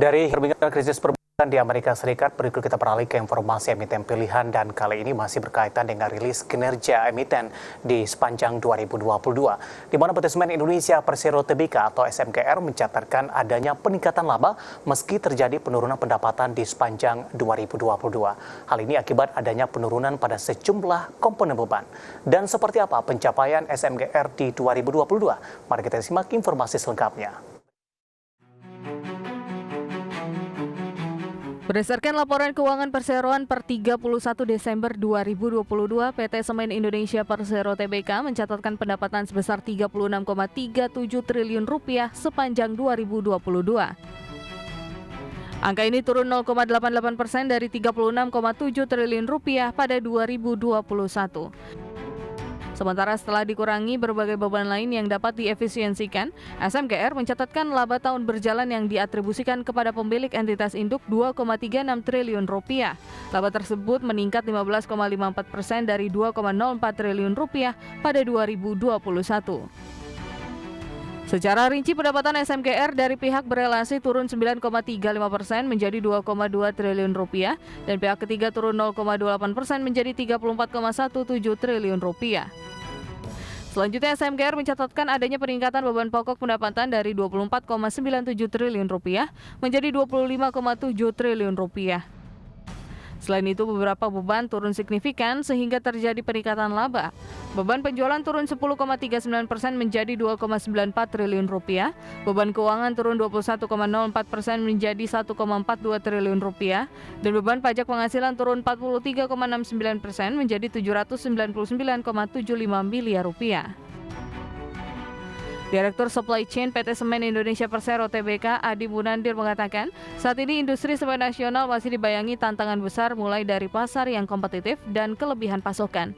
Dari perbincangan krisis perbankan di Amerika Serikat, berikut kita beralih ke informasi emiten pilihan dan kali ini masih berkaitan dengan rilis kinerja emiten di sepanjang 2022, di mana PT Semen Indonesia Persero Tbk atau SMGR mencatatkan adanya peningkatan laba meski terjadi penurunan pendapatan di sepanjang 2022. Hal ini akibat adanya penurunan pada sejumlah komponen beban. Dan seperti apa pencapaian SMGR di 2022? Mari kita simak informasi selengkapnya. Berdasarkan laporan keuangan perseroan per 31 Desember 2022, PT Semen Indonesia Persero Tbk mencatatkan pendapatan sebesar Rp36,37 triliun sepanjang 2022. Angka ini turun 0,88% dari Rp36,7 triliun pada 2021. Sementara setelah dikurangi berbagai beban lain yang dapat diefisiensikan, SMGR mencatatkan laba tahun berjalan yang diatribusikan kepada pemilik entitas induk Rp2,36 triliun. Laba tersebut meningkat 15,54% dari Rp2,04 triliun pada 2021. Secara rinci pendapatan SMGR dari pihak berelasi turun 9,35% menjadi Rp2,2 triliun dan pihak ketiga turun 0,28% menjadi Rp34,17 triliun. Selanjutnya SMGR mencatatkan adanya peningkatan beban pokok pendapatan dari Rp24,97 triliun menjadi Rp25,7 triliun. Selain itu, beberapa beban turun signifikan sehingga terjadi peningkatan laba. Beban penjualan turun 10,39% menjadi Rp2,94 triliun. Beban keuangan turun 21,04% menjadi Rp1,42 triliun. Dan beban pajak penghasilan turun 43,69% menjadi Rp799,75 miliar. Direktur Supply Chain PT Semen Indonesia Persero Tbk Adi Munandir mengatakan, saat ini industri semen nasional masih dibayangi tantangan besar mulai dari pasar yang kompetitif dan kelebihan pasokan.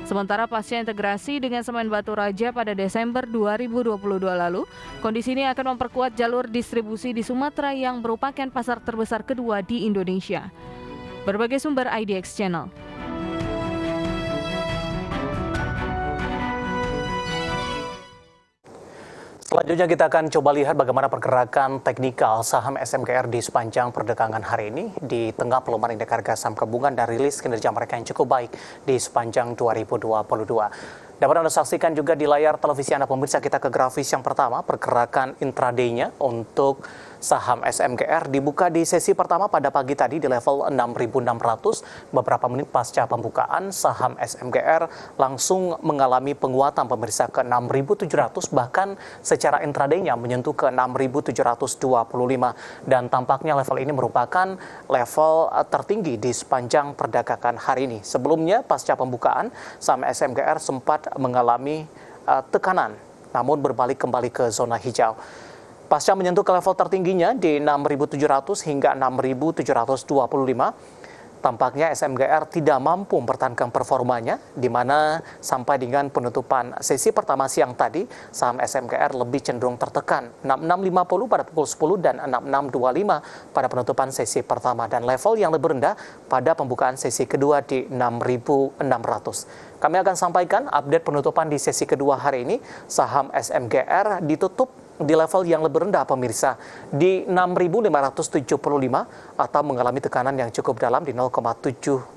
Sementara pasca integrasi dengan Semen Batu Raja pada Desember 2022 lalu, kondisi ini akan memperkuat jalur distribusi di Sumatera yang merupakan pasar terbesar kedua di Indonesia. Berbagai sumber IDX Channel. Selanjutnya kita akan coba lihat bagaimana pergerakan teknikal saham SMGR di sepanjang perdagangan hari ini di tengah pelemahan indeks harga saham gabungan dan rilis kinerja mereka yang cukup baik di sepanjang 2022. Dapat Anda saksikan juga di layar televisi Anda pemirsa. Kita ke grafis yang pertama, pergerakan intraday-nya untuk saham SMGR dibuka di sesi pertama pada pagi tadi di level 6.600. Beberapa menit pasca pembukaan, saham SMGR langsung mengalami penguatan pemirsa ke 6.700, bahkan secara intraday-nya menyentuh ke 6.725. Dan tampaknya level ini merupakan level tertinggi di sepanjang perdagangan hari ini. Sebelumnya pasca pembukaan, saham SMGR sempat mengalami tekanan, namun berbalik kembali ke zona hijau. Pasca menyentuh ke level tertingginya di 6.700 hingga 6.725, tampaknya SMGR tidak mampu mempertahankan performanya, di mana sampai dengan penutupan sesi pertama siang tadi, saham SMGR lebih cenderung tertekan 6650 pada pukul 10 dan 6625 pada penutupan sesi pertama, dan level yang lebih rendah pada pembukaan sesi kedua di 6.600. Kami akan sampaikan update penutupan di sesi kedua hari ini. Saham SMGR ditutup di level yang lebih rendah pemirsa di 6.575 atau mengalami tekanan yang cukup dalam di 0,75%.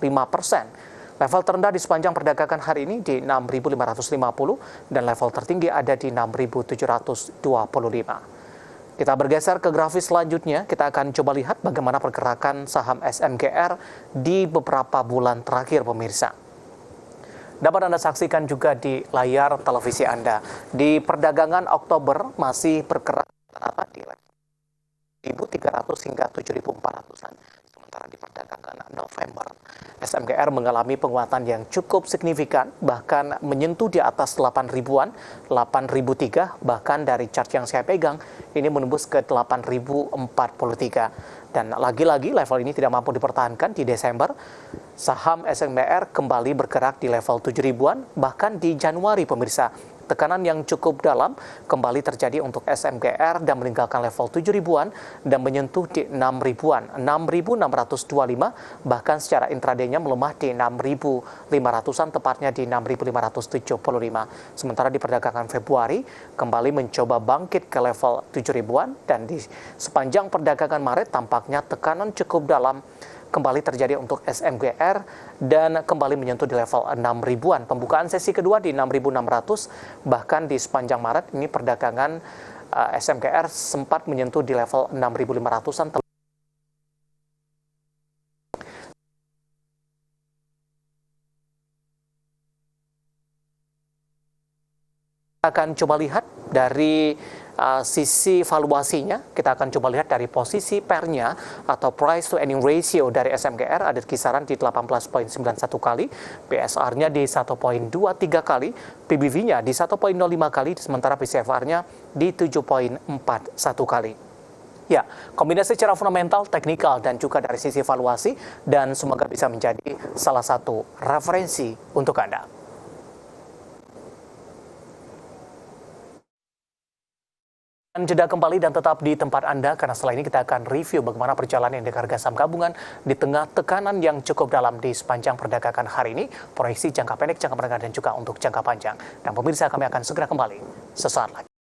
Level terendah di sepanjang perdagangan hari ini di 6.550 dan level tertinggi ada di 6.725. Kita bergeser ke grafis selanjutnya. Kita akan coba lihat bagaimana pergerakan saham SMGR di beberapa bulan terakhir pemirsa. Dapat Anda saksikan juga di layar televisi Anda. Di perdagangan Oktober masih bergerak di 1.300 hingga 7.400-an. Sementara di perdagangan November, SMGR mengalami penguatan yang cukup signifikan, bahkan menyentuh di atas 8.000-an, 8.003, bahkan dari chart yang saya pegang, ini menembus ke 8.043. Dan lagi-lagi level ini tidak mampu dipertahankan di Desember. Saham SMGR kembali bergerak di level 7.000-an, bahkan di Januari pemirsa Tekanan yang cukup dalam kembali terjadi untuk SMGR dan meninggalkan level 7 ribuan dan menyentuh di 6 ribuan, 6.625, bahkan secara intraday-nya melemah di 6.500-an, tepatnya di 6.575. Sementara di perdagangan Februari kembali mencoba bangkit ke level 7 ribuan dan di sepanjang perdagangan Maret tampaknya tekanan cukup dalam kembali terjadi untuk SMGR dan kembali menyentuh di level 6 ribuan. Pembukaan sesi kedua di 6.600, bahkan di sepanjang Maret ini perdagangan SMGR sempat menyentuh di level 6.500-an. Akan coba lihat dari sisi valuasinya, kita akan coba lihat dari posisi PER-nya atau price to earning ratio dari SMGR ada kisaran di 18.91 kali, PSR-nya di 1.23 kali, PBV-nya di 1.05 kali, sementara PCFR-nya di 7.41 kali. Ya, kombinasi secara fundamental, teknikal, dan juga dari sisi valuasi, dan semoga bisa menjadi salah satu referensi untuk Anda. Jeda kembali dan tetap di tempat Anda, karena setelah ini kita akan review bagaimana perjalanan indeks harga saham gabungan di tengah tekanan yang cukup dalam di sepanjang perdagangan hari ini, proyeksi jangka pendek, jangka menengah, dan juga untuk jangka panjang. Dan pemirsa, kami akan segera kembali sesaat lagi.